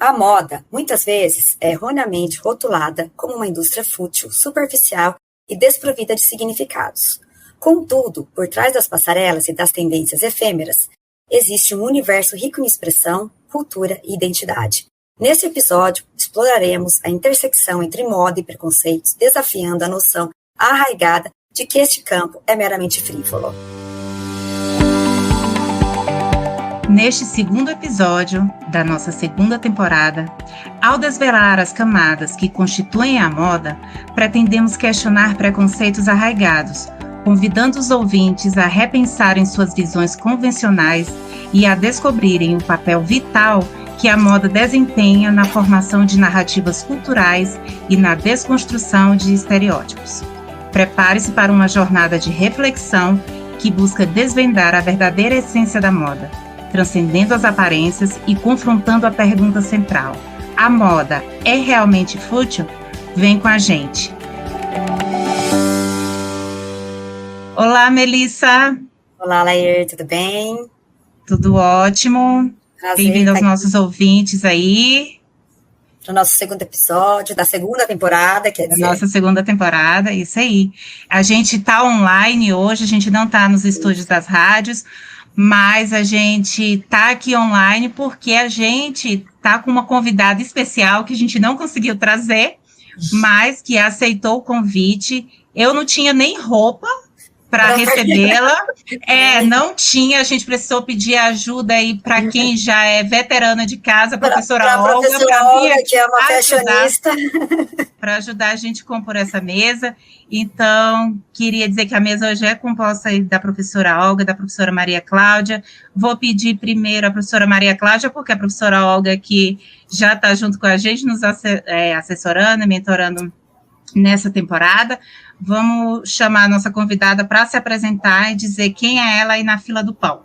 A moda, muitas vezes, é erroneamente rotulada como uma indústria fútil, superficial e desprovida de significados. Contudo, por trás das passarelas e das tendências efêmeras, existe um universo rico em expressão, cultura e identidade. Neste episódio, exploraremos a intersecção entre moda e preconceitos, desafiando a noção arraigada de que este campo é meramente frívolo. Neste segundo episódio da nossa segunda temporada, ao desvelar as camadas que constituem a moda, pretendemos questionar preconceitos arraigados, convidando os ouvintes a repensarem suas visões convencionais e a descobrirem o papel vital que a moda desempenha na formação de narrativas culturais e na desconstrução de estereótipos. Prepare-se para uma jornada de reflexão que busca desvendar a verdadeira essência da moda, transcendendo as aparências e confrontando a pergunta central: a moda é realmente fútil? Vem com a gente! Olá, Melissa! Olá, Lair, tudo bem? Tudo ótimo! Bem-vindo aos nossos ouvintes aí. Para o nosso segundo episódio da segunda temporada, quer dizer. Nossa segunda temporada, isso aí. A gente está online hoje, a gente não está nos estúdios das rádios, mas a gente está aqui online porque a gente está com uma convidada especial que a gente não conseguiu trazer, mas que aceitou o convite. Eu não tinha nem roupa para recebê-la, não tinha, a gente precisou pedir ajuda aí para quem já é veterana de casa, a professora Olga, que é uma fashionista, para ajudar a gente a compor essa mesa. Então, queria dizer que a mesa hoje é composta aí da professora Olga, da professora Maria Cláudia. Vou pedir primeiro a professora Maria Cláudia, porque a professora Olga que já está junto com a gente, nos assessorando, mentorando nessa temporada. Vamos chamar a nossa convidada para se apresentar e dizer quem é ela aí na fila do pão.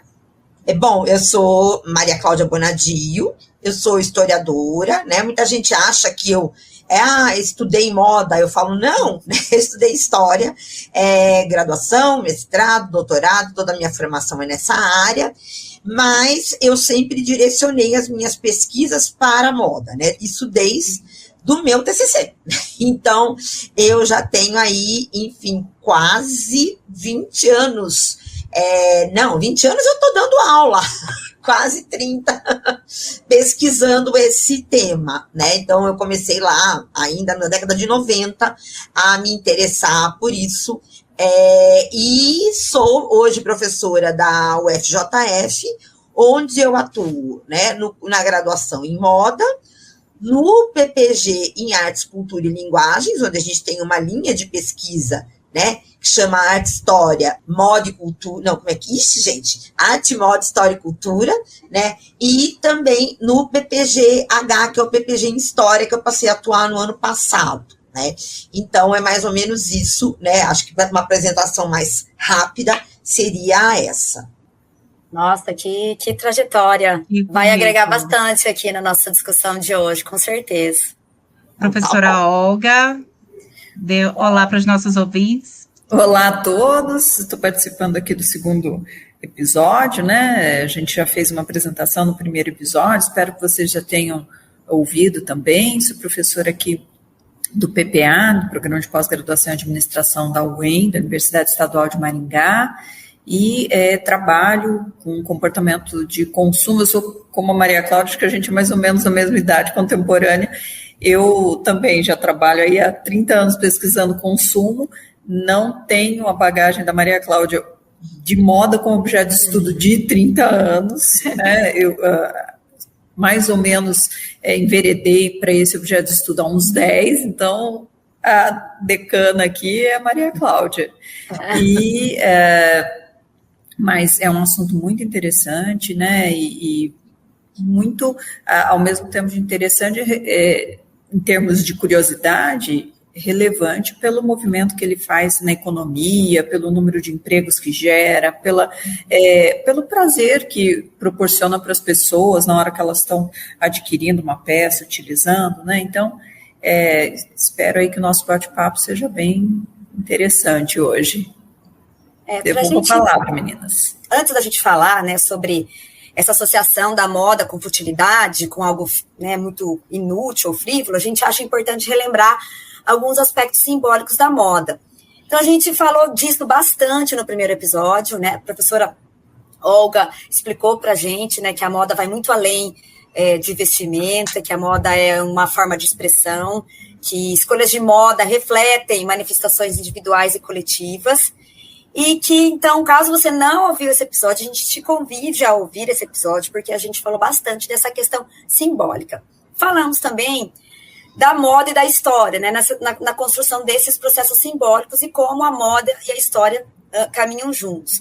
Bom, eu sou Maria Cláudia Bonadio, eu sou historiadora, né? Muita gente acha que eu estudei moda, eu falo, não, eu estudei história, graduação, mestrado, doutorado, toda a minha formação é nessa área, mas eu sempre direcionei as minhas pesquisas para a moda, né? Isso desde do meu TCC. Então, eu já tenho aí, enfim, quase 20 anos. 20 anos eu estou dando aula, quase 30, pesquisando esse tema, né? Então, eu comecei lá, ainda na década de 90, a me interessar por isso. E sou hoje professora da UFJF, onde eu atuo, né, na graduação em moda, no PPG em Artes, Cultura e Linguagens, onde a gente tem uma linha de pesquisa, né, que chama Arte, História, Moda e Cultura, não, como é que é isso, gente? Arte, Moda, História e Cultura, né, e também no PPG-H, que é o PPG em História, que eu passei a atuar no ano passado, né, então é mais ou menos isso, né, acho que uma apresentação mais rápida seria essa. Nossa, que trajetória. Vai agregar bastante aqui na nossa discussão de hoje, com certeza. Professora Olga, dê olá para os nossos ouvintes. Olá a todos, estou participando aqui do segundo episódio, né? A gente já fez uma apresentação no primeiro episódio, espero que vocês já tenham ouvido também. Sou professora aqui do PPA, do Programa de Pós-Graduação em Administração da UEM, da Universidade Estadual de Maringá, e trabalho com comportamento de consumo. Eu sou como a Maria Cláudia, que a gente é mais ou menos a mesma idade contemporânea. Eu também já trabalho aí há 30 anos pesquisando consumo, não tenho a bagagem da Maria Cláudia de moda como objeto de estudo de 30 anos, né? Eu mais ou menos enveredei para esse objeto de estudo há uns 10, então a decana aqui é a Maria Cláudia. Mas é um assunto muito interessante, né, e muito, ao mesmo tempo, de interessante em termos de curiosidade, relevante pelo movimento que ele faz na economia, pelo número de empregos que gera, pelo prazer que proporciona para as pessoas na hora que elas estão adquirindo uma peça, utilizando, né, então, espero aí que o nosso bate-papo seja bem interessante hoje. Devolvo a palavra, meninas. Antes da gente falar, né, sobre essa associação da moda com futilidade, com algo, né, muito inútil ou frívolo, a gente acha importante relembrar alguns aspectos simbólicos da moda. Então, a gente falou disso bastante no primeiro episódio, né? A professora Olga explicou para a gente, né, que a moda vai muito além de vestimenta, que a moda é uma forma de expressão, que escolhas de moda refletem manifestações individuais e coletivas, e que, então, caso você não ouviu esse episódio, a gente te convide a ouvir esse episódio, porque a gente falou bastante dessa questão simbólica. Falamos também da moda e da história, né, na construção desses processos simbólicos e como a moda e a história caminham juntos.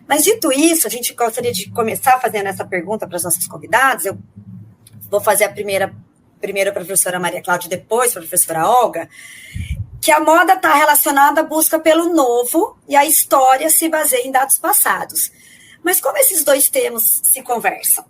Mas, dito isso, a gente gostaria de começar fazendo essa pergunta para as nossas convidadas. Eu vou fazer primeiro para a professora Maria Cláudia e depois para a professora Olga, que a moda está relacionada à busca pelo novo e a história se baseia em dados passados. Mas como esses dois termos se conversam?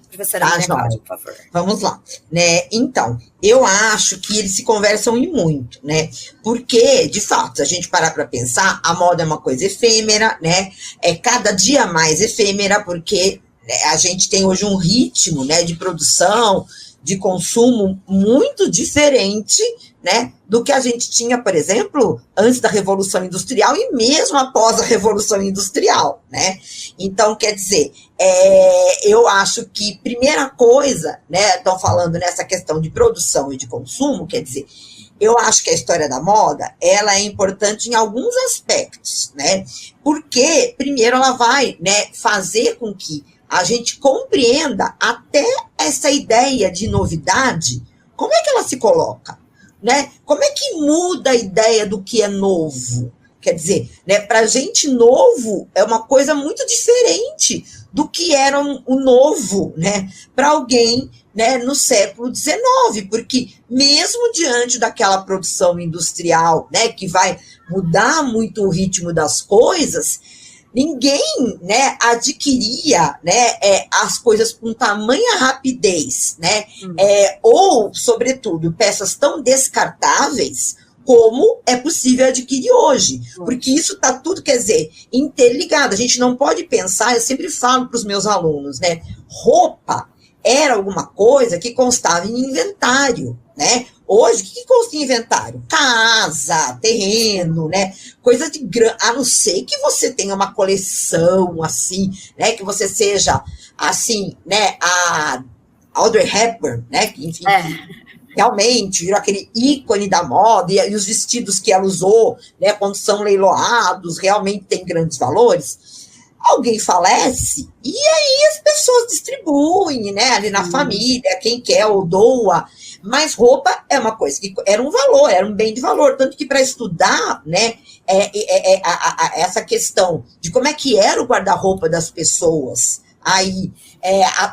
Professora Maria Cláudia, por favor. Vamos lá. Né? Então, eu acho que eles se conversam em muito, né? Porque, de fato, se a gente parar para pensar, a moda é uma coisa efêmera, né? É cada dia mais efêmera, porque a gente tem hoje um ritmo, né, de produção, de consumo muito diferente, né, do que a gente tinha, por exemplo, antes da Revolução Industrial e mesmo após a Revolução Industrial, né? Então, quer dizer, eu acho que, primeira coisa, né, estão falando nessa questão de produção e de consumo, quer dizer, eu acho que a história da moda, ela é importante em alguns aspectos, né? Porque, primeiro, ela vai, né, fazer com que a gente compreenda até essa ideia de novidade, como é que ela se coloca, né? Como é que muda a ideia do que é novo? Quer dizer, né, para a gente, novo é uma coisa muito diferente do que era o novo, né, para alguém, né, no século XIX, porque mesmo diante daquela produção industrial, né, que vai mudar muito o ritmo das coisas, ninguém, né, adquiria, né, as coisas com tamanha rapidez, né, ou, sobretudo, peças tão descartáveis como é possível adquirir hoje, porque isso está tudo, quer dizer, interligado. A gente não pode pensar, eu sempre falo para os meus alunos, né, roupa era alguma coisa que constava em inventário, né? Hoje, o que consta em inventário? Casa, terreno, né? Coisa de grande, a não ser que você tenha uma coleção, assim, né? Que você seja, assim, né? A Audrey Hepburn, né? Que, enfim, realmente virou aquele ícone da moda, e os vestidos que ela usou, né? Quando são leiloados, realmente tem grandes valores. Alguém falece, e aí as pessoas distribuem, né, ali na família, quem quer ou doa, mas roupa é uma coisa que era um valor, era um bem de valor, tanto que para estudar, né, essa questão de como é que era o guarda-roupa das pessoas, aí,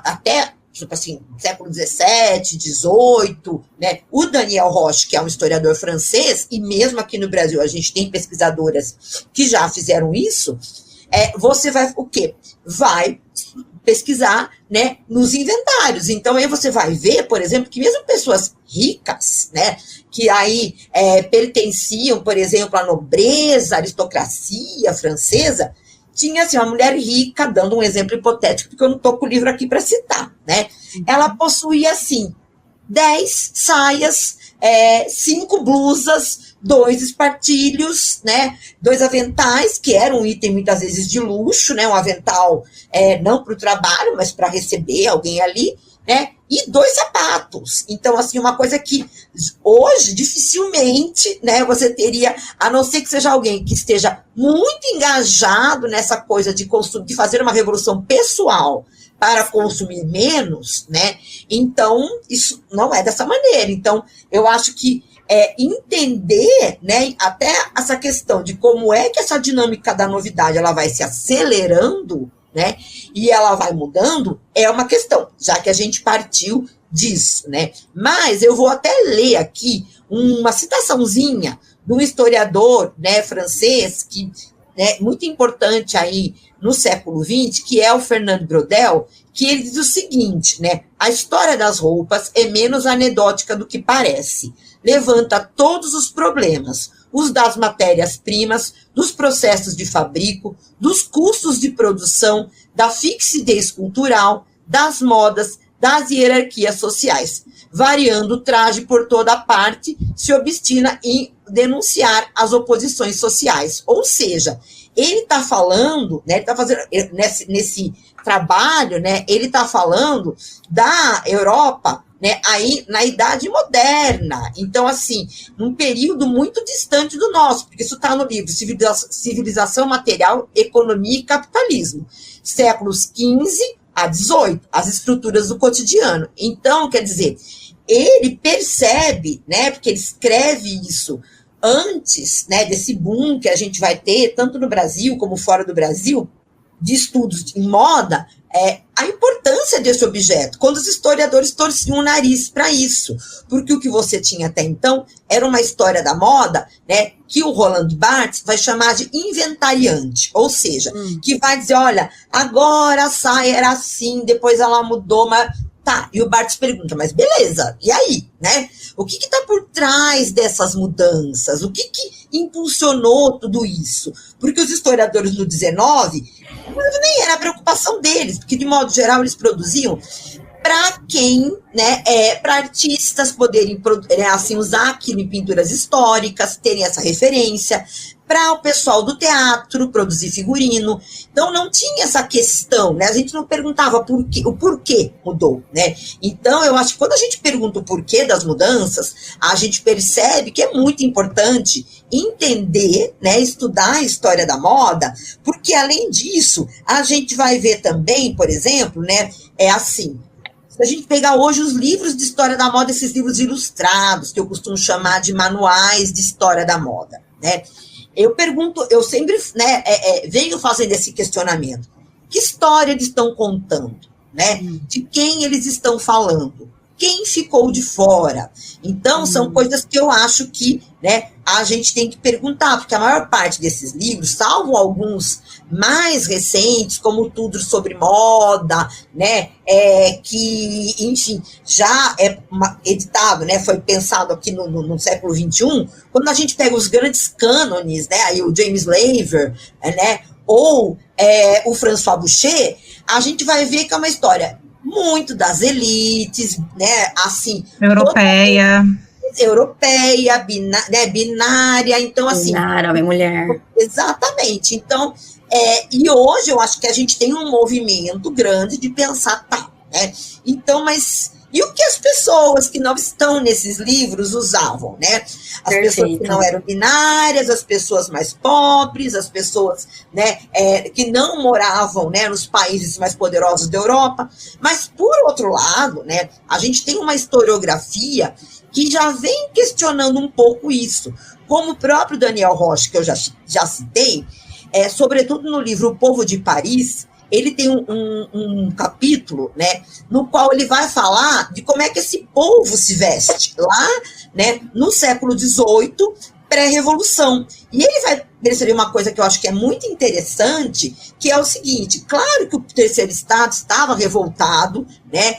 até, tipo assim, século XVII, XVIII, né, o Daniel Roche, que é um historiador francês, e mesmo aqui no Brasil a gente tem pesquisadoras que já fizeram isso, você vai o quê? Vai pesquisar, né, nos inventários. Então, aí você vai ver, por exemplo, que mesmo pessoas ricas, né, que aí pertenciam, por exemplo, à nobreza, à aristocracia francesa, tinha assim, uma mulher rica, dando um exemplo hipotético, porque eu não estou com o livro aqui para citar, né? Ela possuía, assim, 10 saias, 5 blusas, 2 espartilhos, né, 2 aventais, que eram um item muitas vezes de luxo, né, um avental não para o trabalho, mas para receber alguém ali, né, e 2 sapatos. Então, assim, uma coisa que hoje dificilmente, né, você teria, a não ser que seja alguém que esteja muito engajado nessa coisa de consumir, de fazer uma revolução pessoal para consumir menos, né, então isso não é dessa maneira. Então, eu acho que entender, né, até essa questão de como é que essa dinâmica da novidade ela vai se acelerando, né, e ela vai mudando, é uma questão, já que a gente partiu disso, né. Mas eu vou até ler aqui uma citaçãozinha de um historiador, né, francês, que é muito importante aí no século XX, que é o Fernand Braudel, que ele diz o seguinte, né, a história das roupas é menos anedótica do que parece. Levanta todos os problemas, uso das matérias-primas, dos processos de fabrico, dos custos de produção, da fixidez cultural, das modas, das hierarquias sociais. Variando o traje por toda parte, se obstina em denunciar as oposições sociais. Ou seja, ele está falando, né, ele está fazendo nesse trabalho, né, ele está falando da Europa, né, aí na Idade Moderna. Então, assim, num período muito distante do nosso, porque isso está no livro Civilização Material, Economia e Capitalismo, séculos XV a XVIII, as estruturas do cotidiano. Então, quer dizer, ele percebe, né, porque ele escreve isso antes, né, desse boom que a gente vai ter, tanto no Brasil como fora do Brasil, de estudos em moda, a importância desse objeto, quando os historiadores torciam o nariz para isso, porque o que você tinha até então era uma história da moda, né, que o Roland Barthes vai chamar de inventariante, ou seja, que vai dizer, olha, agora a saia era assim, depois ela mudou, mas tá, e o Barthes pergunta, mas beleza, e aí, né? O que está por trás dessas mudanças? O que impulsionou tudo isso? Porque os historiadores do 19 nem era a preocupação deles, porque de modo geral eles produziam para quem, né, para artistas poderem assim, usar aquilo em pinturas históricas, terem essa referência, para o pessoal do teatro produzir figurino. Então não tinha essa questão, né? A gente não perguntava o porquê mudou, né? Então eu acho que quando a gente pergunta o porquê das mudanças, a gente percebe que é muito importante entender, né, estudar a história da moda, porque além disso, a gente vai ver também, por exemplo, né, assim, se a gente pegar hoje os livros de história da moda, esses livros ilustrados, que eu costumo chamar de manuais de história da moda, né? Eu pergunto, eu sempre, né, venho fazendo esse questionamento. Que história eles estão contando, né? De quem eles estão falando? Quem ficou de fora? Então, são coisas que eu acho que, né, a gente tem que perguntar, porque a maior parte desses livros, salvo alguns mais recentes, como Tudo sobre Moda, né, que, enfim, já é editado, né, foi pensado aqui no século XXI, quando a gente pega os grandes cânones, né, aí o James Laver, né, ou o François Boucher, a gente vai ver que é uma história muito das elites, né, assim... Europeia, binária, então assim... Binária, homem e mulher. Exatamente, então, e hoje eu acho que a gente tem um movimento grande de pensar, tá, né, então, mas... E o que as pessoas que não estão nesses livros usavam, né? As pessoas que não eram binárias, as pessoas mais pobres, as pessoas, né, que não moravam, né, nos países mais poderosos da Europa. Mas, por outro lado, né, a gente tem uma historiografia que já vem questionando um pouco isso. Como o próprio Daniel Roche, que eu já citei, sobretudo no livro O Povo de Paris, ele tem um capítulo, né, no qual ele vai falar de como é que esse povo se veste lá, né, no século XVIII, pré-revolução. E ele vai perceber uma coisa que eu acho que é muito interessante, que é o seguinte: claro que o terceiro estado estava revoltado, né,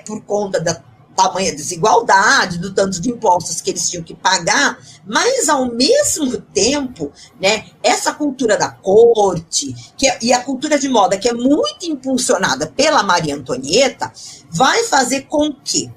por conta da tamanha desigualdade, do tanto de impostos que eles tinham que pagar, mas, ao mesmo tempo, né, essa cultura da corte e a cultura de moda, que é muito impulsionada pela Maria Antonieta, vai fazer com que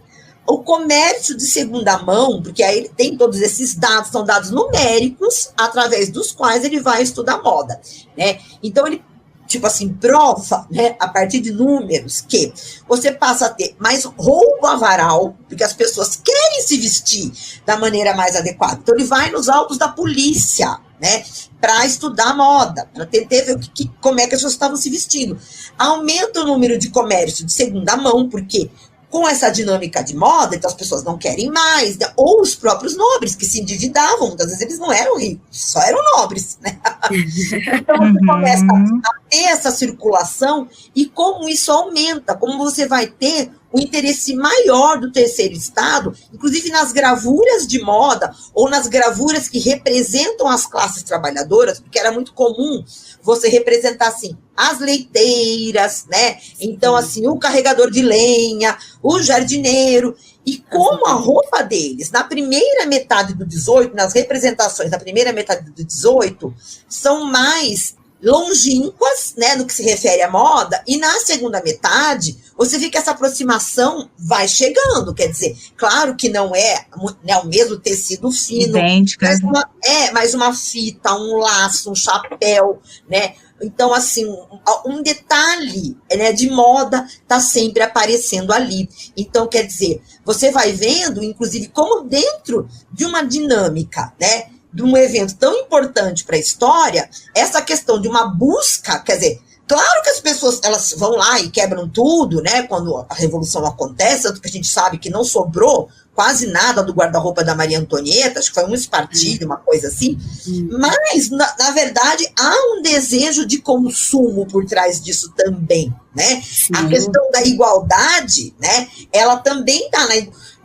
o comércio de segunda mão, porque aí ele tem todos esses dados, são dados numéricos, através dos quais ele vai estudar moda, né? Então, ele, tipo assim, prova, né, a partir de números, que você passa a ter mais roubo avaral, porque as pessoas querem se vestir da maneira mais adequada. Então, ele vai nos autos da polícia, né, para estudar moda, para tentar ver como é que as pessoas estavam se vestindo. Aumenta o número de comércio de segunda mão, porque com essa dinâmica de moda, então as pessoas não querem mais, né? Ou os próprios nobres que se endividavam, muitas vezes eles não eram ricos, só eram nobres, né? Então você começa a ter essa circulação, e como isso aumenta, como você vai ter o interesse maior do terceiro estado, inclusive nas gravuras de moda, ou nas gravuras que representam as classes trabalhadoras, porque era muito comum você representar, assim, as leiteiras, né? Então, assim, o carregador de lenha, o jardineiro, e como a roupa deles, na primeira metade do 18, nas representações da primeira metade do 18, são mais longínquas, né, no que se refere à moda, e na segunda metade, você vê que essa aproximação vai chegando, quer dizer, claro que não é, né, o mesmo tecido fino, idêntica, mas uma fita, um laço, um chapéu, né, então, assim, um detalhe, né, de moda está sempre aparecendo ali. Então, quer dizer, você vai vendo, inclusive, como dentro de uma dinâmica, né, de um evento tão importante para a história, essa questão de uma busca, quer dizer, claro que as pessoas, elas vão lá e quebram tudo, né, quando a Revolução acontece, tanto que a gente sabe que não sobrou quase nada do guarda-roupa da Maria Antonieta, acho que foi um espartilho, uma coisa assim, mas, na verdade, há um desejo de consumo por trás disso também, né? Sim. A questão da igualdade, né, ela também está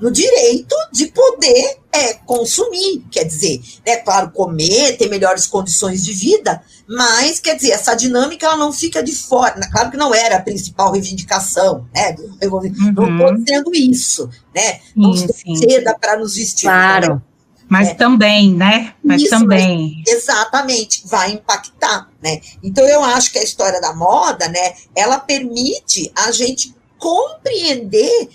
no direito de poder consumir, quer dizer, né, claro, comer, ter melhores condições de vida, mas, quer dizer, essa dinâmica ela não fica de fora, claro que não era a principal reivindicação, né, não estou dizendo isso, né, não ceda para nos vestir. Claro, né? Mas também, né, mas também. Mas, exatamente, vai impactar, né, então eu acho que a história da moda, né, ela permite a gente compreender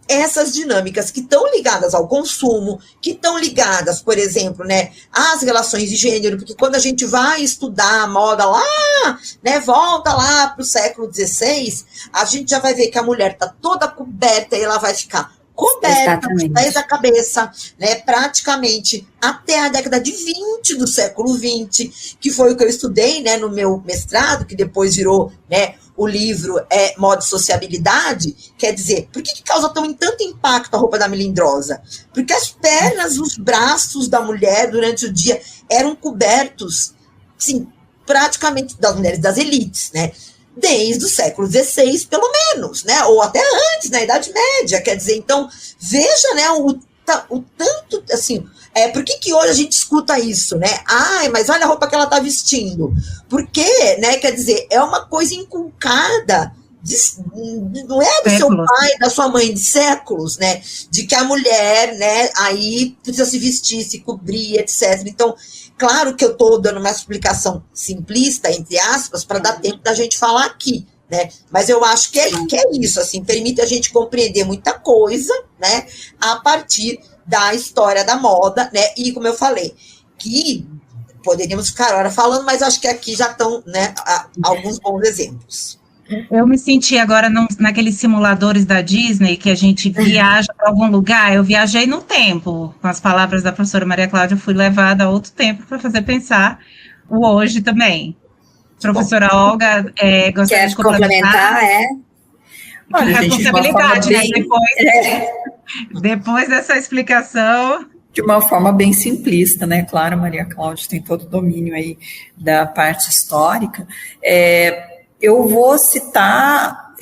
essas dinâmicas que estão ligadas ao consumo, que estão ligadas, por exemplo, né, às relações de gênero, porque quando a gente vai estudar a moda lá, né, volta lá para o século XVI, a gente já vai ver que a mulher está toda coberta e ela vai ficar coberta, desde a cabeça, né, praticamente até a década de 20 do século XX, que foi o que eu estudei, né, no meu mestrado, que depois virou, né, o livro Moda e Sociabilidade. Quer dizer, por que causa tanto impacto a roupa da melindrosa? Porque as pernas, os braços da mulher durante o dia eram cobertos, sim, praticamente das mulheres das elites, né? Desde o século XVI, pelo menos, né? Ou até antes, na Idade Média, quer dizer, então, veja, né, o tanto, assim, por que hoje a gente escuta isso, né? Ai, mas olha a roupa que ela está vestindo. Porque, né, quer dizer, é uma coisa inculcada, não é do seu pai, da sua mãe, de séculos, né? De que a mulher, né, aí precisa se vestir, se cobrir, etc. Então, claro que eu estou dando uma explicação simplista, entre aspas, para dar tempo da gente falar aqui, né? Mas eu acho que é isso, assim, permite a gente compreender muita coisa, né, a partir da história da moda, né? E como eu falei, que poderíamos ficar hora falando, mas acho que aqui já estão, né, alguns bons exemplos. Eu me senti agora naqueles simuladores da Disney, que a gente viaja para algum lugar. Eu viajei no tempo, com as palavras da professora Maria Cláudia, eu fui levada a outro tempo para fazer pensar o hoje também. Professora Olga, gostaria de complementar? Olha, responsabilidade, né? Depois dessa explicação. De uma forma bem simplista, né? Claro, Maria Cláudia tem todo o domínio aí da parte histórica. Eu vou citar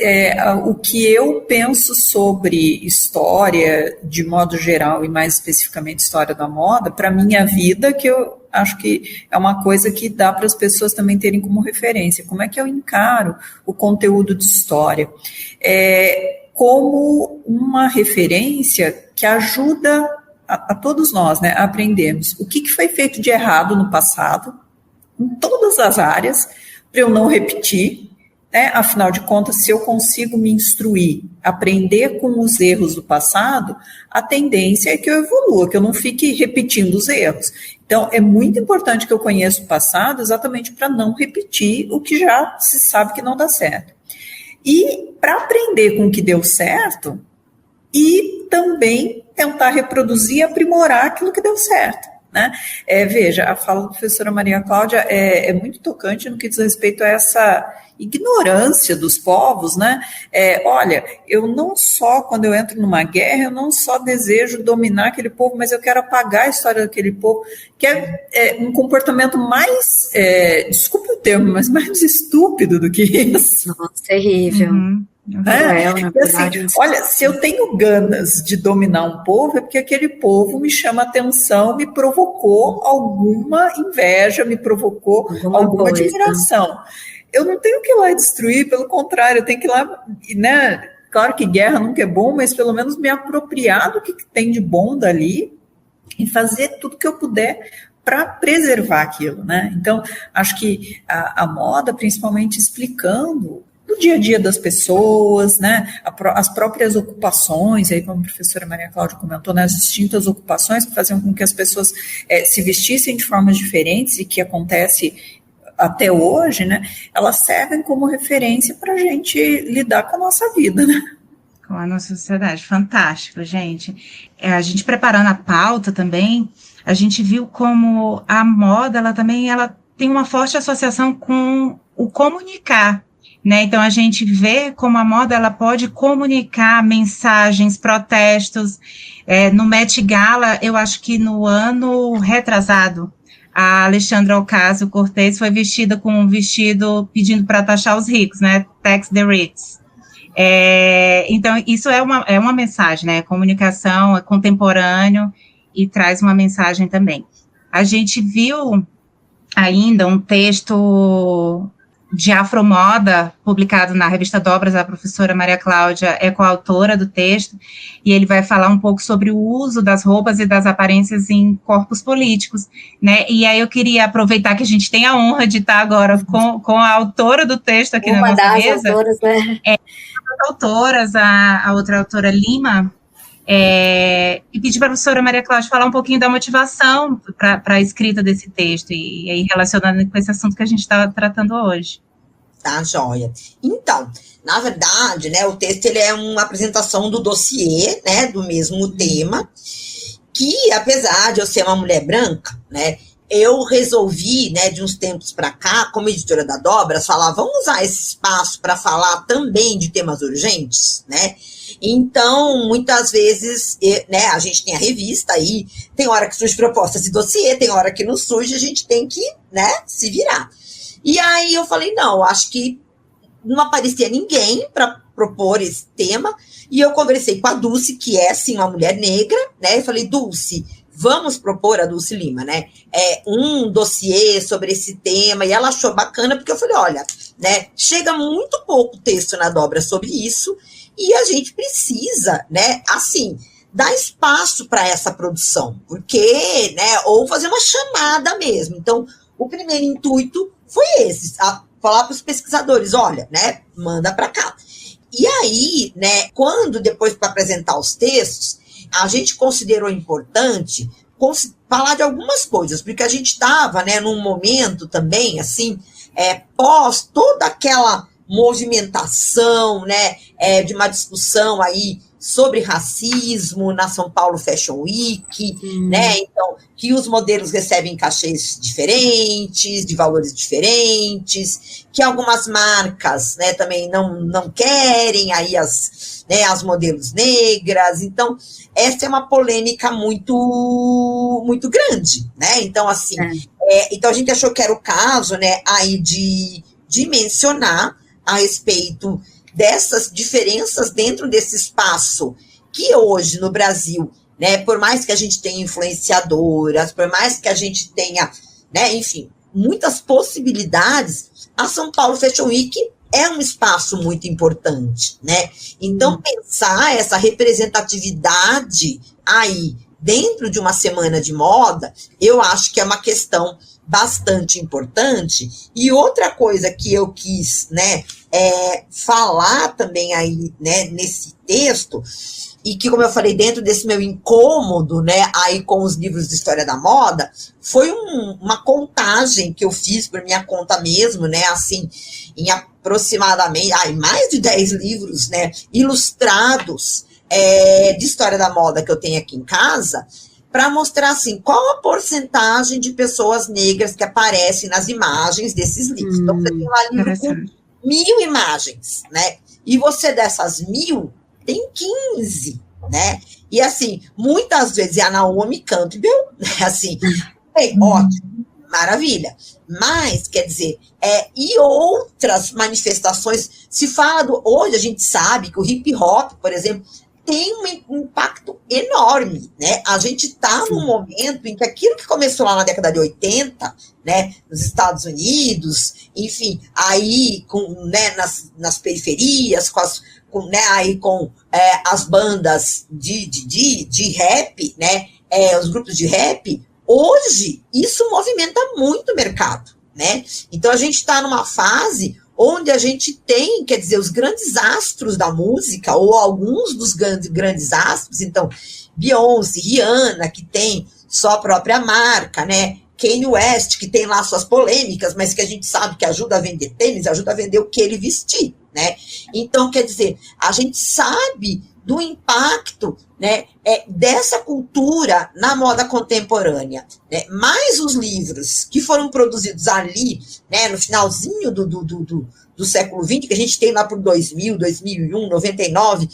o que eu penso sobre história, de modo geral, e mais especificamente história da moda, para a minha vida, que eu acho que é uma coisa que dá para as pessoas também terem como referência. Como é que eu encaro o conteúdo de história? Como uma referência que ajuda a todos nós, né, a aprendermos o que foi feito de errado no passado, em todas as áreas, para eu não repetir, né? Afinal de contas, se eu consigo me instruir, aprender com os erros do passado, a tendência é que eu evolua, que eu não fique repetindo os erros. Então, é muito importante que eu conheça o passado exatamente para não repetir o que já se sabe que não dá certo. E para aprender com o que deu certo e também tentar reproduzir e aprimorar aquilo que deu certo. Né? Veja, a fala da professora Maria Cláudia é muito tocante no que diz respeito a essa ignorância dos povos, né? Olha, eu não só, quando eu entro numa guerra, eu não só desejo dominar aquele povo, mas eu quero apagar a história daquele povo, que é um comportamento mais, desculpe o termo, mas mais estúpido do que isso. Nossa, terrível. Assim, olha, se eu tenho ganas de dominar um povo, é porque aquele povo me chama atenção, me provocou alguma inveja, me provocou alguma admiração. Eu não tenho que ir lá e destruir, pelo contrário, eu tenho que ir lá, né? Claro que guerra nunca é bom, mas pelo menos me apropriar do que tem de bom dali e fazer tudo que eu puder para preservar aquilo, né? Então, acho que a moda, principalmente explicando do dia a dia das pessoas, né, as próprias ocupações, aí como a professora Maria Cláudia comentou, né, as distintas ocupações que faziam com que as pessoas se vestissem de formas diferentes e que acontece até hoje, né, elas servem como referência para a gente lidar com a nossa vida, né? Com a nossa sociedade, fantástico, gente. A gente preparando a pauta também, a gente viu como a moda, ela tem uma forte associação com o comunicar, né? Então, a gente vê como a moda ela pode comunicar mensagens, protestos. No Met Gala, eu acho que no ano retrasado, a Alexandra Ocasio-Cortez foi vestida com um vestido pedindo para taxar os ricos, né? Tax the rich. Então, isso é uma mensagem, né? Comunicação é contemporâneo e traz uma mensagem também. A gente viu ainda um texto de afromoda, publicado na revista Dobras, a professora Maria Cláudia é coautora do texto, e ele vai falar um pouco sobre o uso das roupas e das aparências em corpos políticos, né, e aí eu queria aproveitar que a gente tem a honra de estar agora com a autora do texto aqui na nossa mesa. Uma das autoras, né? Autoras, a outra autora Lima, e pedir para a professora Maria Cláudia falar um pouquinho da motivação para a escrita desse texto, e aí relacionado com esse assunto que a gente está tratando hoje. Tá, joia. Então, na verdade, né, o texto ele é uma apresentação do dossiê, né, do mesmo tema, que apesar de eu ser uma mulher branca, né, eu resolvi, né, de uns tempos para cá, como editora da Dobras, falar, vamos usar esse espaço para falar também de temas urgentes, né? Então, muitas vezes, né, a gente tem a revista aí, tem hora que surge propostas de dossiê, tem hora que não surge, a gente tem que, né, se virar. E aí eu falei, não, acho que não aparecia ninguém para propor esse tema, e eu conversei com a Dulce, que é, sim, uma mulher negra, né, e falei, Dulce, vamos propor, a Dulce Lima, né, um dossiê sobre esse tema, e ela achou bacana, porque eu falei, olha, né, chega muito pouco texto na Dobra sobre isso, e a gente precisa, né, assim, dar espaço para essa produção, porque, né, ou fazer uma chamada mesmo. Então, o primeiro intuito foi esse, falar para os pesquisadores, olha, né, manda para cá. E aí, né, quando depois para apresentar os textos, a gente considerou importante falar de algumas coisas, porque a gente estava, né, num momento também, assim, pós toda aquela movimentação, né, de uma discussão aí sobre racismo na São Paulo Fashion Week, né, então, que os modelos recebem cachês diferentes, de valores diferentes, que algumas marcas, né, também não querem aí as modelos negras, então, essa é uma polêmica muito, muito grande, né, então, assim, então a gente achou que era o caso, né, aí de mencionar a respeito dessas diferenças dentro desse espaço que hoje no Brasil, né, por mais que a gente tenha influenciadoras, por mais que a gente tenha, né, enfim, muitas possibilidades, a São Paulo Fashion Week é um espaço muito importante, né? Então, pensar essa representatividade aí dentro de uma semana de moda, eu acho que é uma questão bastante importante. E outra coisa que eu quis, né, falar também aí, né, nesse texto, e que, como eu falei, dentro desse meu incômodo, né, aí com os livros de história da moda, foi uma contagem que eu fiz por minha conta mesmo, né, assim, em aproximadamente, mais de 10 livros, né, ilustrados de história da moda que eu tenho aqui em casa, para mostrar, assim, qual a porcentagem de pessoas negras que aparecem nas imagens desses livros. Então, você tem lá livro com 1.000 imagens, né? E você, dessas 1.000, tem 15, né? E, assim, muitas vezes é a Naomi Campbell, né? Assim, ótimo. Maravilha. Mas, quer dizer, e outras manifestações, hoje a gente sabe que o hip hop, por exemplo, tem um impacto enorme, né? A gente está num momento em que aquilo que começou lá na década de 80, né, nos Estados Unidos, enfim, aí né, nas periferias, com as bandas de rap, né, os grupos de rap, hoje isso movimenta muito o mercado, né? Então a gente está numa fase onde a gente tem, quer dizer, os grandes astros da música, ou alguns dos grandes astros, então, Beyoncé, Rihanna, que tem sua própria marca, né? Kanye West, que tem lá suas polêmicas, mas que a gente sabe que ajuda a vender tênis, ajuda a vender o que ele vestir, né? Então, quer dizer, a gente sabe do impacto, né, dessa cultura na moda contemporânea, né? Mais os livros que foram produzidos ali, né, no finalzinho do século XX, que a gente tem lá por 2000, 2001, 99,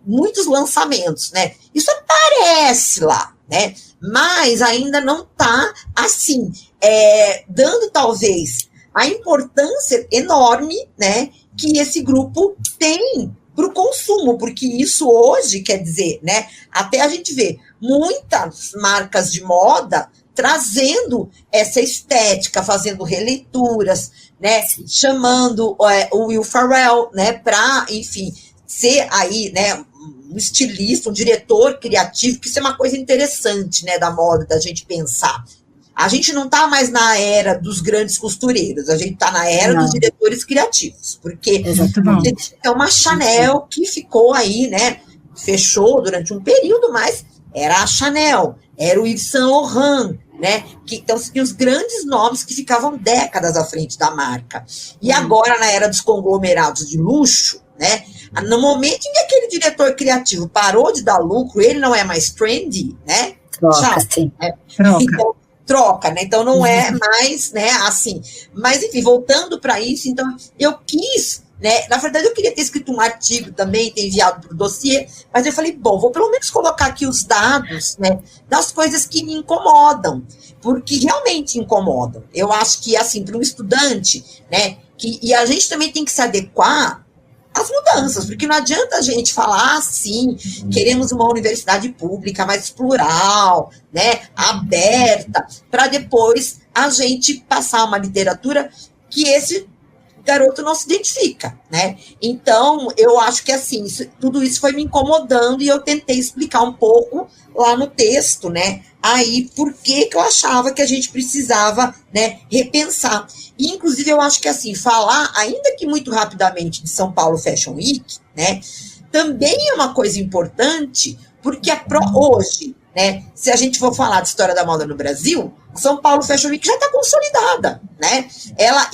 muitos lançamentos, né? Isso aparece lá, né? Mas ainda não está assim, dando talvez a importância enorme, né, que esse grupo tem para o consumo, porque isso hoje, quer dizer, né, até a gente vê muitas marcas de moda trazendo essa estética, fazendo releituras, né, chamando o Will Ferrell, né, para, enfim, ser aí, né, um estilista, um diretor criativo, que isso é uma coisa interessante, né, da moda, da gente pensar. A gente não está mais na era dos grandes costureiros, a gente está na era dos diretores criativos, porque é uma Chanel que ficou aí, né, fechou durante um período, mas era a Chanel, era o Yves Saint Laurent, né, então tinha os grandes nomes que ficavam décadas à frente da marca. E agora, na era dos conglomerados de luxo, né, no momento em que aquele diretor criativo parou de dar lucro, ele não é mais trendy, né, troca, sim. Troca. Então, troca, né? Então não é mais, né, assim. Mas, enfim, voltando para isso, então, eu quis, né, na verdade eu queria ter escrito um artigo também, ter enviado para o dossiê, mas eu falei, bom, vou pelo menos colocar aqui os dados, né, das coisas que me incomodam, porque realmente incomodam. Eu acho que, assim, para um estudante, né, e a gente também tem que se adequar às mudanças, porque não adianta a gente falar assim, queremos uma universidade pública mais plural, né, aberta, para depois a gente passar uma literatura que esse garoto não se identifica, né? Então, eu acho que assim, tudo isso foi me incomodando e eu tentei explicar um pouco lá no texto, né? Aí, por que eu achava que a gente precisava, né, repensar. E, inclusive, eu acho que assim, falar, ainda que muito rapidamente, de São Paulo Fashion Week, né, também é uma coisa importante, porque hoje, né, se a gente for falar de história da moda no Brasil, São Paulo Fashion Week já está consolidada, né? Ela,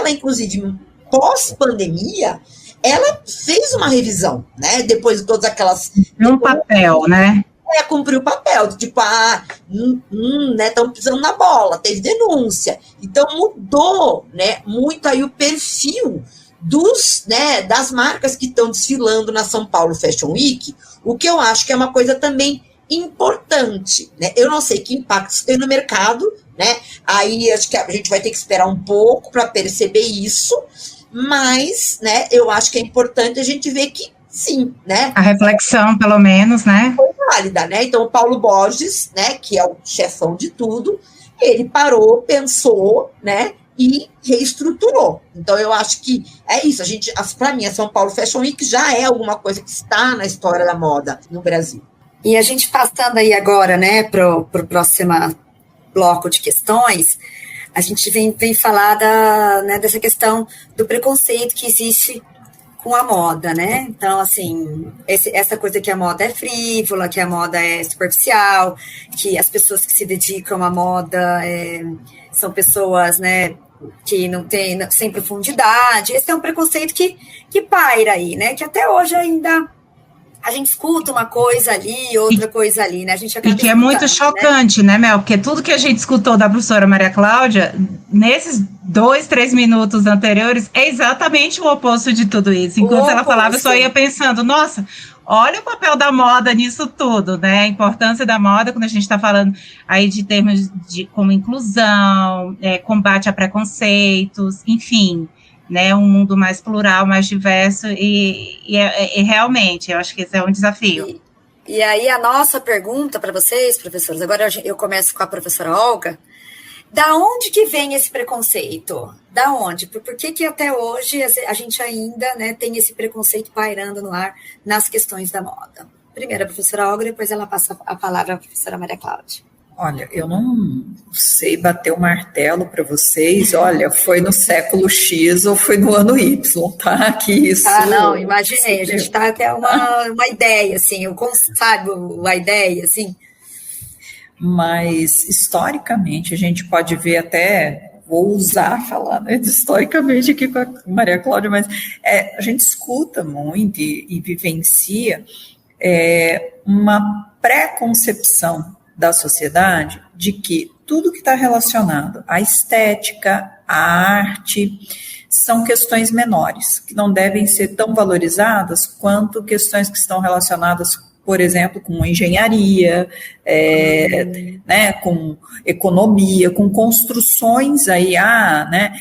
inclusive, pós-pandemia, ela fez uma revisão, né? Depois de todas aquelas... Um papel, né? Cumpriu o papel, tipo, né, estão pisando na bola, teve denúncia. Então, mudou, né, muito aí o perfil das marcas que estão desfilando na São Paulo Fashion Week, o que eu acho que é uma coisa também importante, né? Eu não sei que impacto isso tem no mercado, né? Aí acho que a gente vai ter que esperar um pouco para perceber isso, mas, né, eu acho que é importante a gente ver que sim, né? A reflexão, pelo menos, né? Foi válida, né? Então, o Paulo Borges, né, que é o chefão de tudo, ele parou, pensou, né, e reestruturou. Então, eu acho que é isso. Para mim, a São Paulo Fashion Week já é alguma coisa que está na história da moda no Brasil. E a gente passando aí agora, né, para o próximo bloco de questões, a gente vem falar dessa questão do preconceito que existe com a moda, né? Então, assim, essa coisa que a moda é frívola, que a moda é superficial, que as pessoas que se dedicam à moda são pessoas, né, que não têm sem profundidade. Esse é um preconceito que paira aí, né? Que até hoje ainda a gente escuta uma coisa ali, outra coisa ali, né? A gente acaba e que é muito chocante, né, Mel? Porque tudo que a gente escutou da professora Maria Cláudia, nesses 2-3 minutos anteriores, é exatamente o oposto de tudo isso. Enquanto ela falava, eu só ia pensando, nossa, olha o papel da moda nisso tudo, né? A importância da moda quando a gente está falando aí de termos como inclusão, combate a preconceitos, enfim, né? Um mundo mais plural, mais diverso e realmente, eu acho que esse é um desafio. E aí a nossa pergunta para vocês, professores, agora eu começo com a professora Olga. Da onde que vem esse preconceito? Da onde? Por que até hoje a gente ainda, né, tem esse preconceito pairando no ar nas questões da moda? Primeiro a professora Olga, depois ela passa a palavra à professora Maria Cláudia. Olha, eu não sei bater o martelo para vocês, olha, foi no século X ou foi no ano Y, tá? Que isso... Não, imaginei, a gente tá até uma ideia, assim, sabe, a ideia, assim... Mas, historicamente, a gente pode ver até, vou usar falar, né, historicamente aqui com a Maria Cláudia, mas a gente escuta muito e vivencia uma pré-concepção da sociedade de que tudo que está relacionado à estética, à arte, são questões menores, que não devem ser tão valorizadas quanto questões que estão relacionadas, por exemplo, com engenharia, né, com economia, com construções aí, né,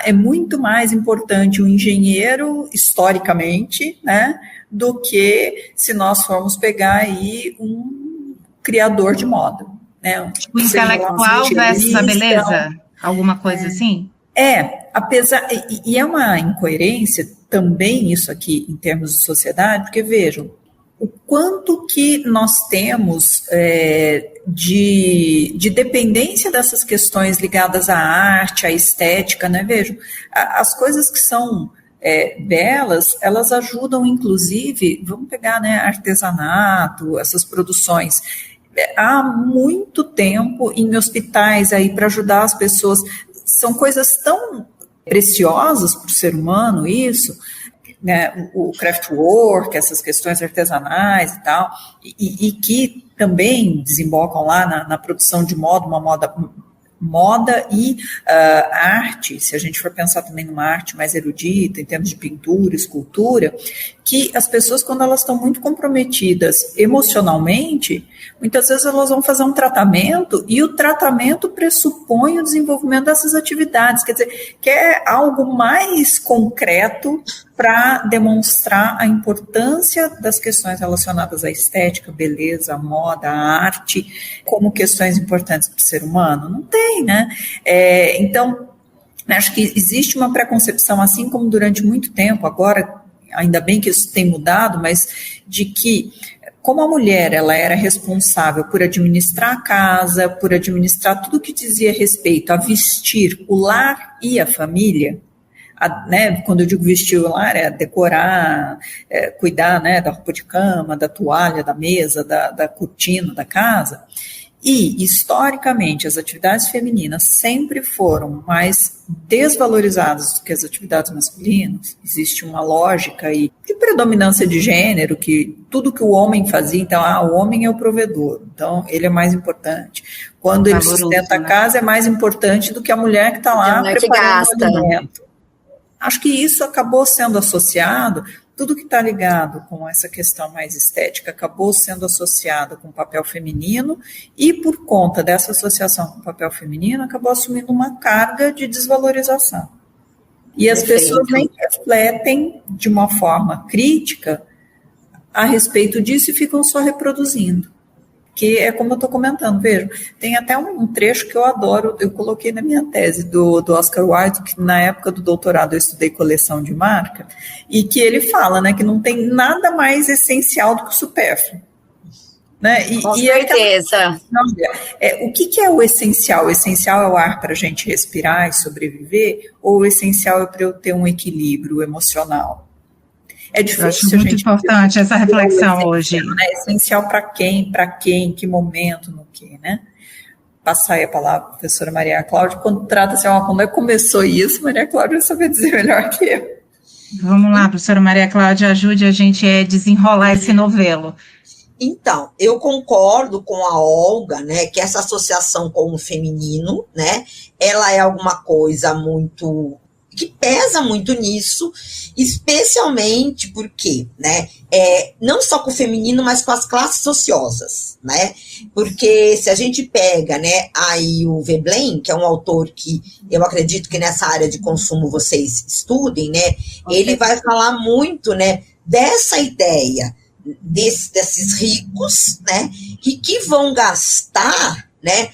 é muito mais importante o engenheiro, historicamente, né, do que se nós formos pegar aí um criador de moda. Né, o intelectual versus a beleza? Alguma coisa assim? Apesar, e é uma incoerência também isso aqui em termos de sociedade, porque vejam, o quanto que nós temos de dependência dessas questões ligadas à arte, à estética, né? Vejam, as coisas que são belas, elas ajudam, inclusive, vamos pegar, né, artesanato, essas produções. Há muito tempo em hospitais aí para ajudar as pessoas, são coisas tão preciosas para o ser humano, isso, né, o craftwork, essas questões artesanais e tal, e que também desembocam lá na produção de moda, uma moda e arte, se a gente for pensar também numa arte mais erudita, em termos de pintura, escultura, que as pessoas, quando elas estão muito comprometidas emocionalmente, muitas vezes elas vão fazer um tratamento e o tratamento pressupõe o desenvolvimento dessas atividades, quer dizer, que é algo mais concreto para demonstrar a importância das questões relacionadas à estética, beleza, à moda, à arte, como questões importantes para o ser humano. Não tem, né? Então, acho que existe uma preconcepção, assim como durante muito tempo, agora, ainda bem que isso tem mudado, mas de que, como a mulher ela era responsável por administrar a casa, por administrar tudo que dizia respeito a vestir o lar e a família, né, quando eu digo vestir o lar, decorar, cuidar, né, da roupa de cama, da toalha, da mesa, da cortina da casa. E, historicamente, as atividades femininas sempre foram mais desvalorizadas do que as atividades masculinas. Existe uma lógica aí de predominância de gênero, que tudo que o homem fazia, então, o homem é o provedor, então ele é mais importante. Quando ele sustenta a casa, é mais importante do que a mulher que está lá preparando o alimento. Acho que isso acabou sendo associado, tudo que está ligado com essa questão mais estética acabou sendo associado com o papel feminino e, por conta dessa associação com o papel feminino, acabou assumindo uma carga de desvalorização. E as pessoas nem refletem de uma forma crítica a respeito disso e ficam só reproduzindo. Que é como eu estou comentando, veja, tem até um trecho que eu adoro, eu coloquei na minha tese do Oscar Wilde, que na época do doutorado eu estudei coleção de marca, e que ele fala, né, que não tem nada mais essencial do que o supérfluo. Né? Com certeza. O que é o essencial? O essencial é o ar para a gente respirar e sobreviver, ou o essencial é para eu ter um equilíbrio emocional? É difícil. Eu acho muito importante essa reflexão hoje. Né? Essencial para quem, em que momento, no que, né? Passar aí a palavra para a professora Maria Cláudia. Quando trata-se quando começou isso, Maria Cláudia vai saber dizer melhor que eu. Vamos lá, professora Maria Cláudia, ajude a gente a desenrolar esse novelo. Então, eu concordo com a Olga, né, que essa associação com o feminino, né, ela é alguma coisa muito que pesa muito nisso, especialmente porque, né, não só com o feminino, mas com as classes ociosas, né, porque se a gente pega, né, aí o Veblen, que é um autor que eu acredito que nessa área de consumo vocês estudem, né, ele vai falar muito, né, dessa ideia desses ricos, né, e que vão gastar, né,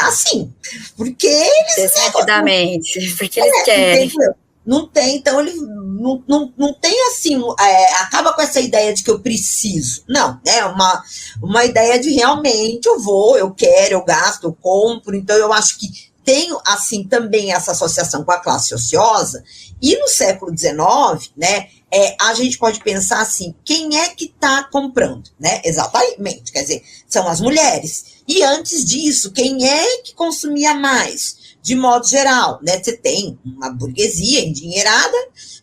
assim, porque eles... Decididamente, porque eles querem. Entendeu? Não tem, então ele não tem assim, acaba com essa ideia de que eu preciso. Não, é uma ideia de realmente eu quero, eu gasto, eu compro. Então eu acho que tenho assim também essa associação com a classe ociosa. E no século XIX, né, a gente pode pensar assim, quem é que está comprando, né? Exatamente, quer dizer, são as mulheres. E antes disso, quem é que consumia mais? De modo geral, né? Você tem uma burguesia endinheirada,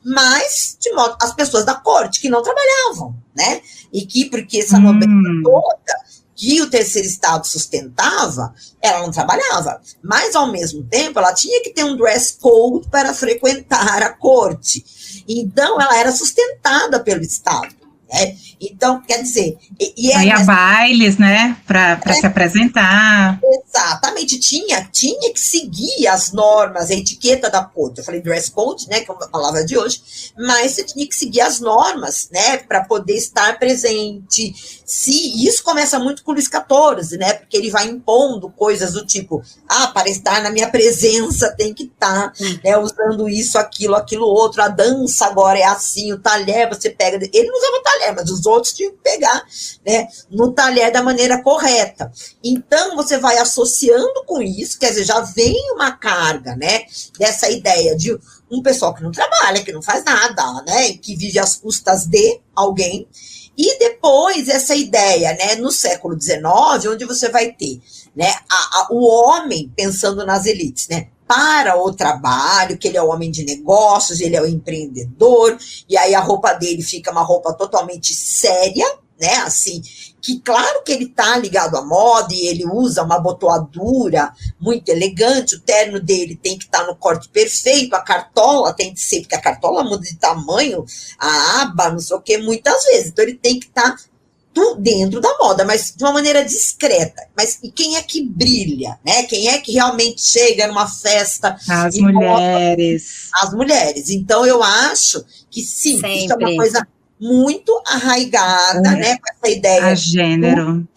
mas de modo as pessoas da corte que não trabalhavam, né? E que, porque essa nobreza toda que o terceiro estado sustentava, ela não trabalhava. Mas, ao mesmo tempo, ela tinha que ter um dress code para frequentar a corte. Então, ela era sustentada pelo Estado. Né? Então, quer dizer... Aí a bailes, né, para se apresentar. Exatamente, tinha que seguir as normas, a etiqueta da corte. Eu falei dress code, né, que é uma palavra de hoje, mas você tinha que seguir as normas, né, para poder estar presente. Isso começa muito com o Luís XIV, né, porque ele vai impondo coisas do tipo, para estar na minha presença tem que estar, né, usando isso, aquilo outro, a dança agora é assim, o talher você pega, ele não usava talher, mas os outros tinham que pegar, né, no talher da maneira correta. Então, você vai associando com isso, quer dizer, já vem uma carga, né, dessa ideia de um pessoal que não trabalha, que não faz nada, né, que vive às custas de alguém, e depois essa ideia, né, no século XIX, onde você vai ter, né, o homem pensando nas elites, né, para o trabalho, que ele é o homem de negócios, ele é o empreendedor, e aí a roupa dele fica uma roupa totalmente séria, né, assim, que claro que ele está ligado à moda e ele usa uma abotoadura muito elegante, o terno dele tem que estar no corte perfeito, a cartola tem que ser, porque a cartola muda de tamanho, a aba, não sei o que, muitas vezes, então ele tem que estar dentro da moda, mas de uma maneira discreta. Mas e quem é que brilha, né? Quem é que realmente chega numa festa? As mulheres. As mulheres. Então, eu acho que sim, Sempre. isso é uma coisa muito arraigada, né? Com essa ideia a gênero.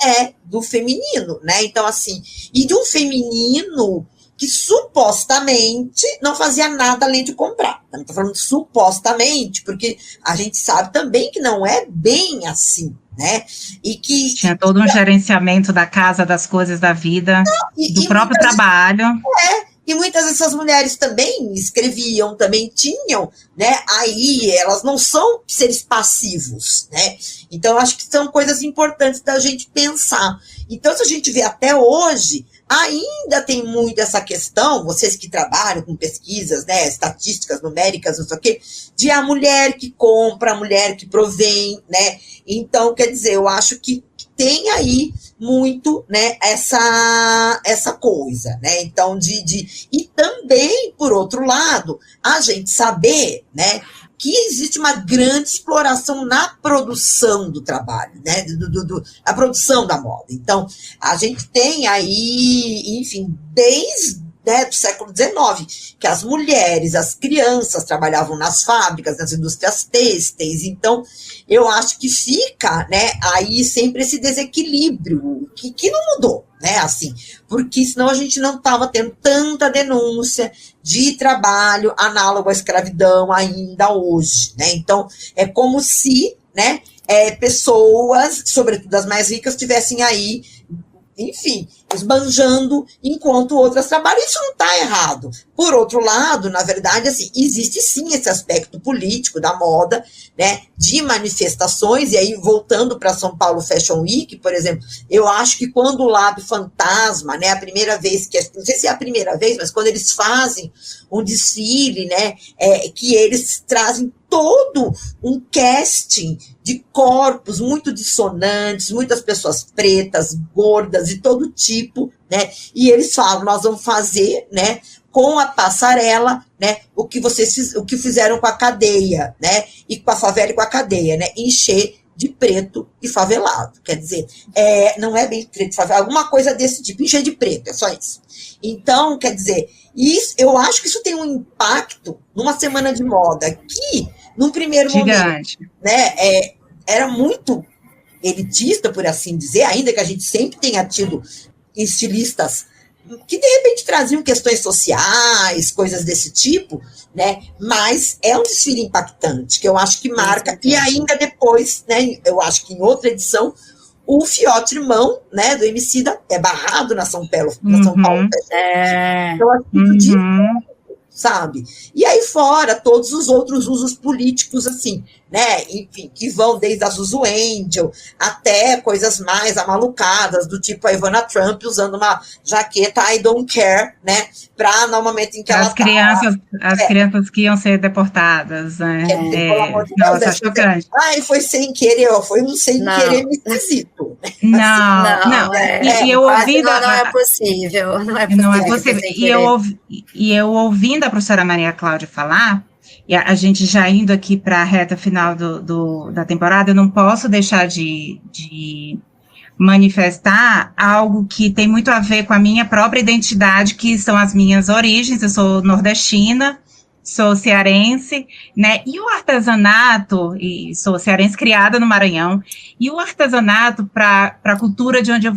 Do feminino, né? Então, assim, e de um feminino que supostamente não fazia nada além de comprar. Não estou falando supostamente, porque a gente sabe também que não é bem assim, né? E que tinha todo um gerenciamento da casa, das coisas da vida, do próprio trabalho. E muitas dessas mulheres também escreviam, também tinham, né? Aí elas não são seres passivos, né? Então, acho que são coisas importantes da gente pensar. Então, se a gente vê até hoje, ainda tem muito essa questão, vocês que trabalham com pesquisas, né, estatísticas numéricas, não sei o quê, de a mulher que compra, a mulher que provém, né? Então, quer dizer, eu acho que tem aí muito, né, essa coisa, né? Então, e também, por outro lado, a gente saber, né, que existe uma grande exploração na produção do trabalho, né, a produção da moda. Então, a gente tem aí, enfim, desde do século XIX, que as mulheres, as crianças trabalhavam nas fábricas, nas indústrias têxteis. Então, eu acho que fica, né, aí sempre esse desequilíbrio, que não mudou, né, assim, porque senão a gente não estava tendo tanta denúncia de trabalho análogo à escravidão ainda hoje, né. Então, é como se, né, pessoas, sobretudo as mais ricas, tivessem aí, enfim, esbanjando enquanto outras trabalham. Isso não está errado. Por outro lado, na verdade, assim, existe sim esse aspecto político da moda, né, de manifestações, e aí voltando para São Paulo Fashion Week, por exemplo, eu acho que quando o Lab Fantasma, né, a primeira vez, não sei se é a primeira vez, mas quando eles fazem um desfile, né, que eles trazem todo um casting de corpos muito dissonantes, muitas pessoas pretas, gordas, de todo tipo, né? E eles falam, nós vamos fazer, né, com a passarela, né, o que fizeram com a cadeia, né, e com a favela e com a cadeia, né, encher de preto e favelado. Quer dizer, não é bem preto e favelado, alguma coisa desse tipo, encher de preto, é só isso. Então, quer dizer, eu acho que isso tem um impacto numa semana de moda que, num primeiro gigante momento, né, era muito elitista, por assim dizer, ainda que a gente sempre tenha tido estilistas que de repente traziam questões sociais, coisas desse tipo, né? Mas é um desfile impactante, que eu acho que marca, e ainda depois, né? Eu acho que em outra edição, o Fiote Irmão, né, do Emicida, é barrado na São Paulo. Então, sabe? E aí fora todos os outros usos políticos, assim, né, enfim, que vão desde a Suzu Angel até coisas mais amalucadas, do tipo a Ivana Trump usando uma jaqueta I don't care, né, para no momento em que as crianças que iam ser deportadas, né? Pelo amor de Deus, Deus, chocante. Foi sem querer, foi um sem querer esquisito. Não. E eu ouvi não é possível. Não é possível. E eu ouvindo a professora Maria Cláudia falar, e a gente já indo aqui para a reta final da temporada, eu não posso deixar de manifestar algo que tem muito a ver com a minha própria identidade, que são as minhas origens. Eu sou nordestina, sou cearense, né, e o artesanato, e sou cearense criada no Maranhão, e o artesanato para a cultura de onde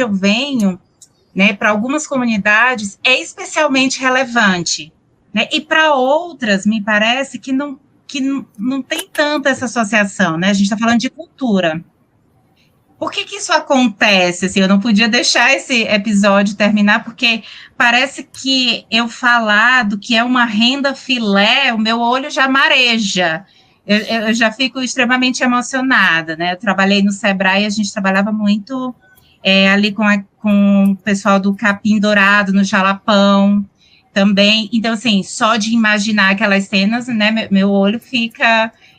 eu venho, né, para algumas comunidades, é especialmente relevante, né, e para outras, me parece que não tem tanta essa associação, né, a gente está falando de cultura. Por que isso acontece? Assim, eu não podia deixar esse episódio terminar, porque parece que eu falar do que é uma renda filé, o meu olho já mareja. Eu já fico extremamente emocionada, né? Eu trabalhei no Sebrae, a gente trabalhava muito ali com o pessoal do Capim Dourado, no Jalapão, também. Então, assim, só de imaginar aquelas cenas, né, meu olho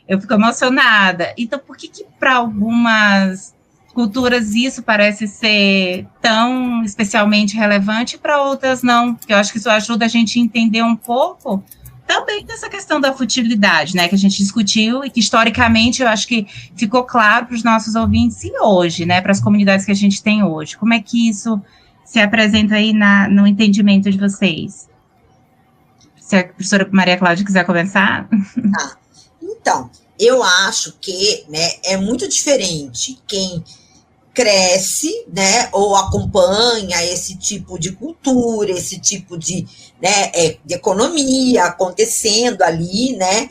eu fico emocionada. Então, por que para algumas culturas isso parece ser tão especialmente relevante, e para outras não? Eu acho que isso ajuda a gente a entender um pouco também dessa questão da futilidade, né, que a gente discutiu e que historicamente eu acho que ficou claro para os nossos ouvintes e hoje, né, para as comunidades que a gente tem hoje. Como é que isso se apresenta aí no entendimento de vocês? Se a professora Maria Cláudia quiser começar. Então, eu acho que, né, é muito diferente quem cresce, né, ou acompanha esse tipo de cultura, esse tipo de, né, de economia acontecendo ali, né,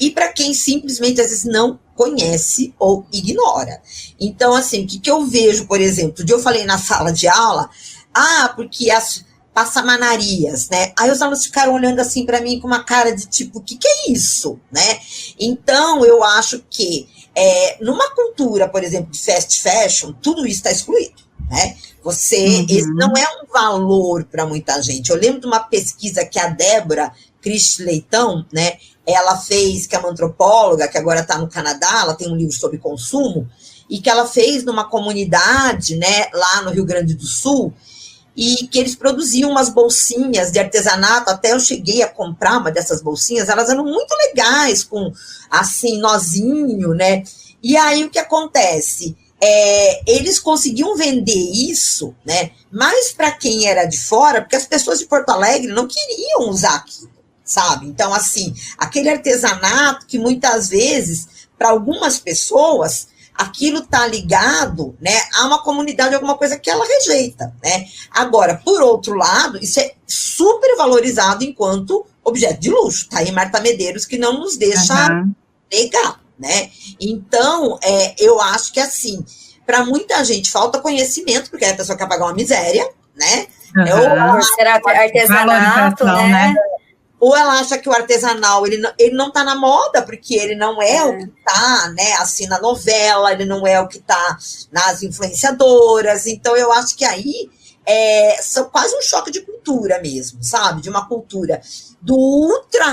e para quem simplesmente às vezes não conhece ou ignora. Então, assim, o que eu vejo, por exemplo, eu falei na sala de aula, porque as passamanarias, né? Aí os alunos ficaram olhando assim para mim com uma cara de tipo, o que é isso, né? Então, eu acho que numa cultura, por exemplo, de fast fashion, tudo isso está excluído, né? Esse não é um valor para muita gente. Eu lembro de uma pesquisa que a Débora Cristi Leitão, né? Ela fez, que é uma antropóloga, que agora está no Canadá, ela tem um livro sobre consumo, e que ela fez numa comunidade, né? Lá no Rio Grande do Sul, e que eles produziam umas bolsinhas de artesanato, até eu cheguei a comprar uma dessas bolsinhas, elas eram muito legais, com, assim, nozinho, né? E aí, o que acontece? Eles conseguiam vender isso, né? Mas para quem era de fora, porque as pessoas de Porto Alegre não queriam usar aquilo, sabe? Então, assim, aquele artesanato que muitas vezes, para algumas pessoas, aquilo está ligado, né, a uma comunidade, alguma coisa que ela rejeita, né? Agora, por outro lado, isso é super valorizado enquanto objeto de luxo. Tá aí Marta Medeiros, que não nos deixa negar, né? Então, eu acho que, assim, para muita gente falta conhecimento, porque a pessoa quer pagar uma miséria, né? Será artesanato, né? Ou ela acha que o artesanal, ele não está na moda, porque ele não é o que está, né, assim, na novela, ele não é o que está nas influenciadoras. Então, eu acho que aí são quase um choque de cultura mesmo, sabe? De uma cultura do ultra,